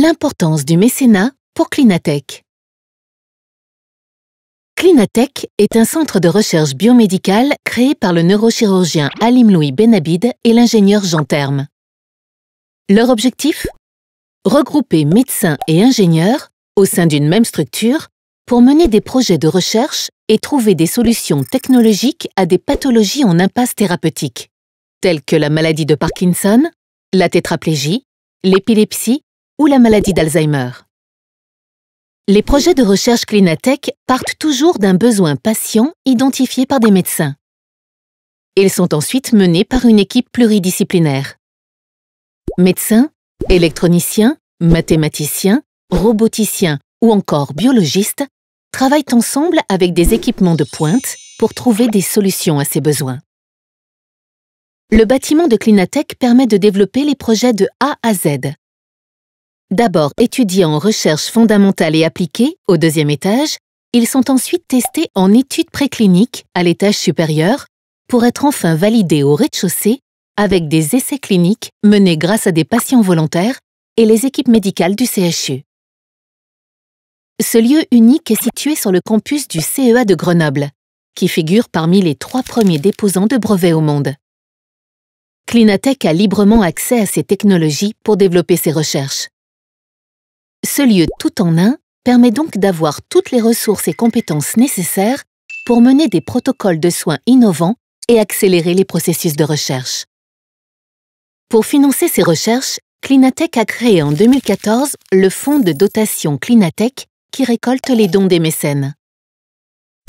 L'importance du mécénat pour Clinatech. Clinatech est un centre de recherche biomédicale créé par le neurochirurgien Halim Louis Benabid et l'ingénieur Jean Terme. Leur objectif ? Regrouper médecins et ingénieurs au sein d'une même structure pour mener des projets de recherche et trouver des solutions technologiques à des pathologies en impasse thérapeutique, telles que la maladie de Parkinson, la tétraplégie, l'épilepsie ou la maladie d'Alzheimer. Les projets de recherche Clinatech partent toujours d'un besoin patient identifié par des médecins. Ils sont ensuite menés par une équipe pluridisciplinaire. Médecins, électroniciens, mathématiciens, roboticiens ou encore biologistes travaillent ensemble avec des équipements de pointe pour trouver des solutions à ces besoins. Le bâtiment de Clinatech permet de développer les projets de A à Z. D'abord étudiés en recherche fondamentale et appliquée au deuxième étage, ils sont ensuite testés en études précliniques à l'étage supérieur pour être enfin validés au rez-de-chaussée avec des essais cliniques menés grâce à des patients volontaires et les équipes médicales du CHU. Ce lieu unique est situé sur le campus du CEA de Grenoble, qui figure parmi les 3 premiers déposants de brevets au monde. Clinatech a librement accès à ces technologies pour développer ses recherches. Ce lieu tout en un permet donc d'avoir toutes les ressources et compétences nécessaires pour mener des protocoles de soins innovants et accélérer les processus de recherche. Pour financer ces recherches, Clinatech a créé en 2014 le fonds de dotation Clinatech qui récolte les dons des mécènes.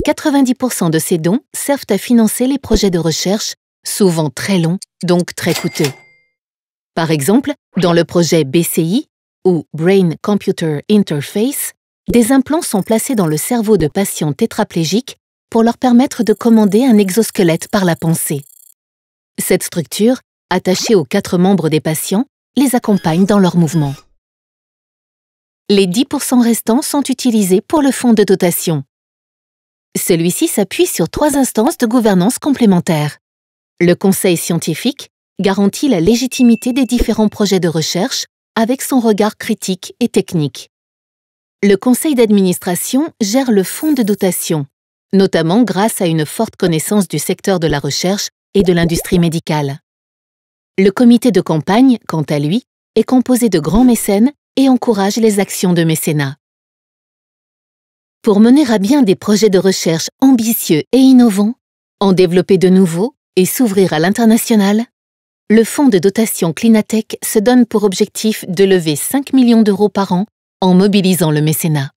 90% de ces dons servent à financer les projets de recherche, souvent très longs, donc très coûteux. Par exemple, dans le projet BCI, ou Brain Computer Interface, des implants sont placés dans le cerveau de patients tétraplégiques pour leur permettre de commander un exosquelette par la pensée. Cette structure, attachée aux 4 membres des patients, les accompagne dans leurs mouvements. Les 10% restants sont utilisés pour le fonds de dotation. Celui-ci s'appuie sur 3 instances de gouvernance complémentaires. Le conseil scientifique garantit la légitimité des différents projets de recherche avec son regard critique et technique. Le conseil d'administration gère le fonds de dotation, notamment grâce à une forte connaissance du secteur de la recherche et de l'industrie médicale. Le comité de campagne, quant à lui, est composé de grands mécènes et encourage les actions de mécénat. Pour mener à bien des projets de recherche ambitieux et innovants, en développer de nouveaux et s'ouvrir à l'international, le fonds de dotation Clinatech se donne pour objectif de lever 5 millions d'euros par an en mobilisant le mécénat.